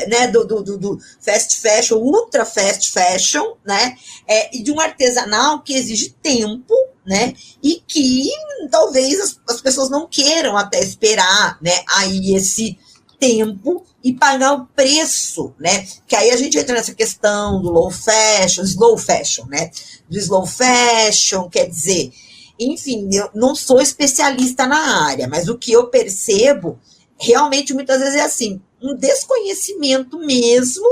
né, do fast fashion, ultra fast fashion, né, e de um artesanal que exige tempo, né, e que talvez as pessoas não queiram até esperar, né, aí esse tempo e pagar o preço, né, que aí a gente entra nessa questão do slow fashion, né, do slow fashion, quer dizer, enfim, eu não sou especialista na área, mas o que eu percebo realmente muitas vezes é assim, um desconhecimento mesmo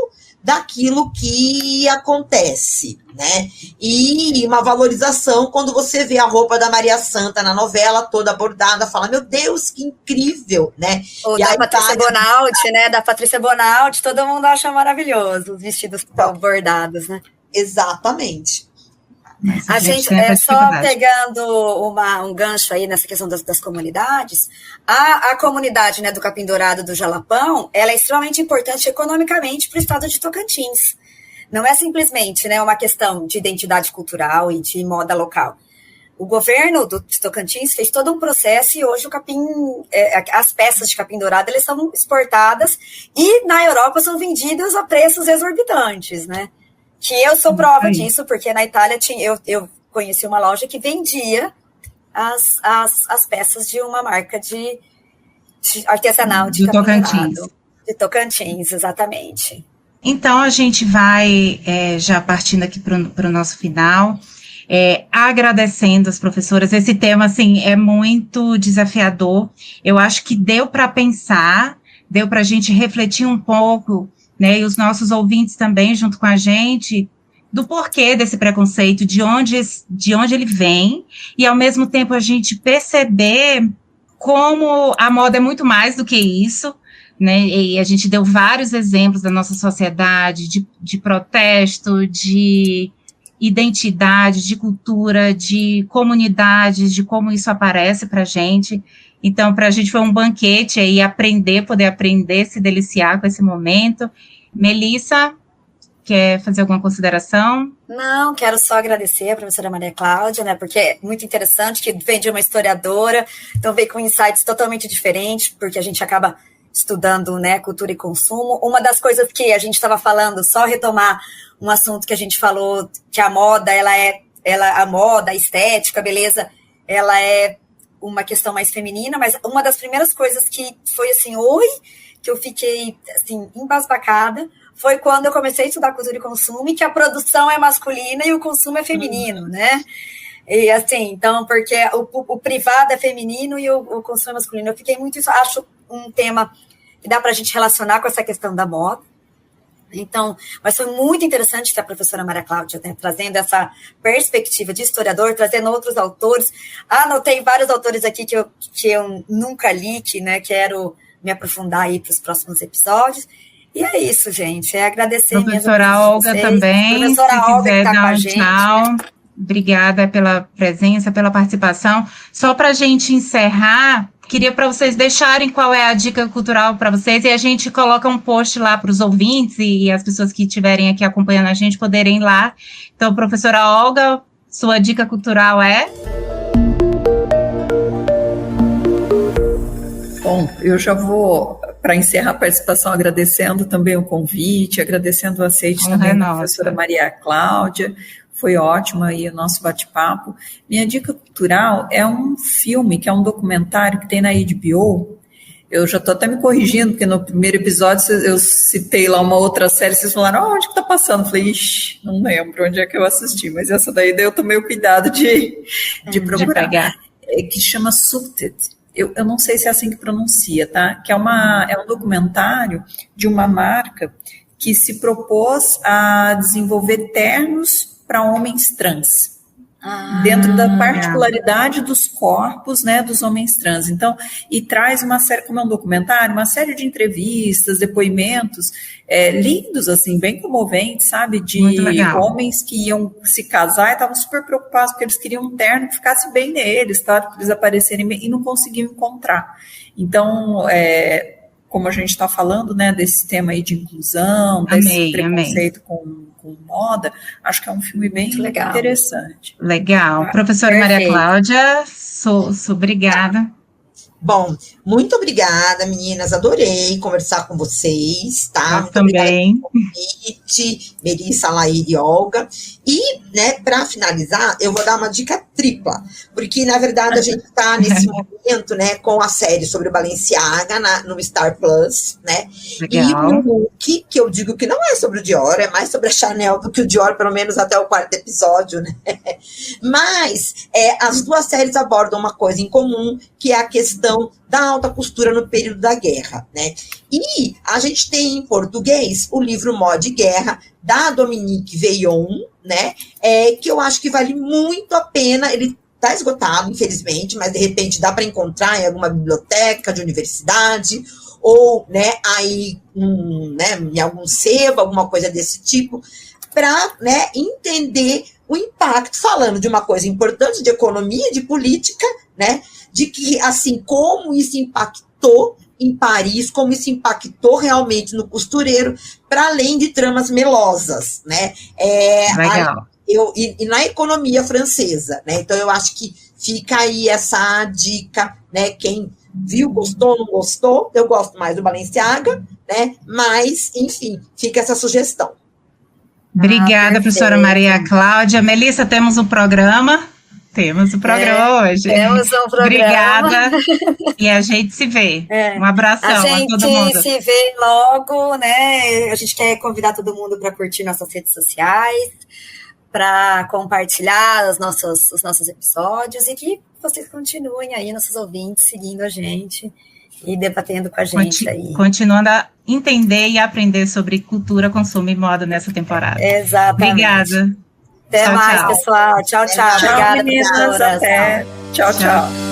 daquilo que acontece, né? E uma valorização quando você vê a roupa da Maria Santa na novela toda bordada, fala, meu Deus, que incrível, né? Ou e da Patrícia Bonaldi, né? Da Patrícia Bonaldi, todo mundo acha maravilhoso os vestidos bordados, né? Exatamente. A gente, só pegando um gancho aí nessa questão das comunidades, a comunidade, né, do Capim Dourado do Jalapão, ela é extremamente importante economicamente para o estado de Tocantins. Não é simplesmente, né, uma questão de identidade cultural e de moda local. O governo de Tocantins fez todo um processo e hoje o capim, as peças de capim dourado, elas são exportadas e na Europa são vendidas a preços exorbitantes, né? Que eu sou prova disso, porque na Itália eu conheci uma loja que vendia as peças de uma marca de artesanal de Tocantins. De Tocantins, exatamente. Então, a gente vai, já partindo aqui para o nosso final, agradecendo as professoras. Esse tema, assim, é muito desafiador. Eu acho que deu para pensar, deu para a gente refletir um pouco, né, e os nossos ouvintes também, junto com a gente, do porquê desse preconceito, de onde ele vem, e ao mesmo tempo a gente perceber como a moda é muito mais do que isso, né, e a gente deu vários exemplos da nossa sociedade, de protesto, de identidade, de cultura, de comunidades, de como isso aparece para a gente. Então, para a gente foi um banquete aí, poder aprender, se deliciar com esse momento. Melissa, quer fazer alguma consideração? Não, quero só agradecer a professora Maria Cláudia, né, porque é muito interessante, que vem de uma historiadora, então veio com insights totalmente diferentes, porque a gente acaba estudando, né, cultura e consumo. Uma das coisas que a gente estava falando, só retomar um assunto que a gente falou, que a moda, a moda, a estética, a beleza, ela é uma questão mais feminina, mas uma das primeiras coisas que foi assim, que eu fiquei assim, embasbacada, foi quando eu comecei a estudar cultura e consumo, e que a produção é masculina e o consumo é feminino, né? E assim, então, porque o privado é feminino e o consumo é masculino. Eu fiquei muito, acho um tema que dá para a gente relacionar com essa questão da moda. Então, mas foi muito interessante ter a professora Maria Cláudia, né, trazendo essa perspectiva de historiador, trazendo outros autores. Anotei vários autores aqui que eu nunca li, que, né, quero me aprofundar aí para os próximos episódios. E é isso, gente. É agradecer mesmo. Professora Olga também, professora se Olga, quiser que tá dar com a um gente. Tchau. Obrigada pela presença, pela participação. Só para a gente encerrar, queria para vocês deixarem qual é a dica cultural para vocês, e a gente coloca um post lá para os ouvintes e as pessoas que estiverem aqui acompanhando a gente poderem ir lá. Então, professora Olga, sua dica cultural é? Bom, eu já vou, para encerrar a participação, agradecendo também o convite, agradecendo o aceite também da professora Maria Cláudia. Foi ótimo aí o nosso bate-papo. Minha dica cultural é um filme, que é um documentário que tem na HBO. Eu já estou até me corrigindo, porque no primeiro episódio eu citei lá uma outra série, vocês falaram, onde que está passando? Eu falei, ixi, não lembro onde é que eu assisti, mas essa daí eu tomei o cuidado de procurar. Que chama Suited. Eu não sei se é assim que pronuncia, tá? Que é um documentário de uma marca que se propôs a desenvolver ternos para homens trans, dentro da particularidade dos corpos, né, dos homens trans. Então, e traz uma série, como é um documentário, uma série de entrevistas, depoimentos lindos, assim, bem comoventes, sabe, de homens que iam se casar e estavam super preocupados, porque eles queriam um terno que ficasse bem neles, tá, para eles aparecerem bem, e não conseguiam encontrar. Então, como a gente está falando, né, desse tema aí de inclusão, desse preconceito com moda, acho que é um filme bem interessante. Legal. Professora Maria Cláudia, Sou obrigada. Bom, muito obrigada, meninas. Adorei conversar com vocês, tá? Muito também. Obrigada pelo convite, Melissa, Laíra e Olga. E, né, para finalizar, eu vou dar uma dica tripla, porque, na verdade, a gente está nesse momento, né, com a série sobre o Balenciaga no Star Plus, né? Legal. E o look, que eu digo que não é sobre o Dior, é mais sobre a Chanel do que o Dior, pelo menos até o 4º episódio, né? Mas as duas séries abordam uma coisa em comum, que é a questão da alta costura no período da guerra, né? E a gente tem em português o livro Moda e Guerra, da Dominique Veillon, né? Que eu acho que vale muito a pena. Ele está esgotado, infelizmente, mas de repente dá para encontrar em alguma biblioteca de universidade, ou, né, aí, né, em algum sebo, alguma coisa desse tipo, para, né, entender o impacto, falando de uma coisa importante, de economia, de política, né, de que, assim, como isso impactou em Paris, como isso impactou realmente no costureiro, para além de tramas melosas, né? Legal. E na economia francesa, né? Então, eu acho que fica aí essa dica, né? Quem viu, gostou, não gostou, eu gosto mais do Balenciaga, né? Mas, enfim, fica essa sugestão. Obrigada, professora Maria Cláudia. Melissa, temos um programa? Temos um programa hoje. Temos um programa. Obrigada. E a gente se vê. Um abração a todo mundo. A gente se vê logo, né? A gente quer convidar todo mundo para curtir nossas redes sociais, para compartilhar os nossos episódios e que vocês continuem aí, nossos ouvintes, seguindo a gente e debatendo com a gente aí. Continuando a entender e aprender sobre cultura, consumo e moda nessa temporada. Exatamente. Obrigada. Até mais, pessoal. Tchau, tchau. Obrigada, meninas. Até. Tchau, tchau.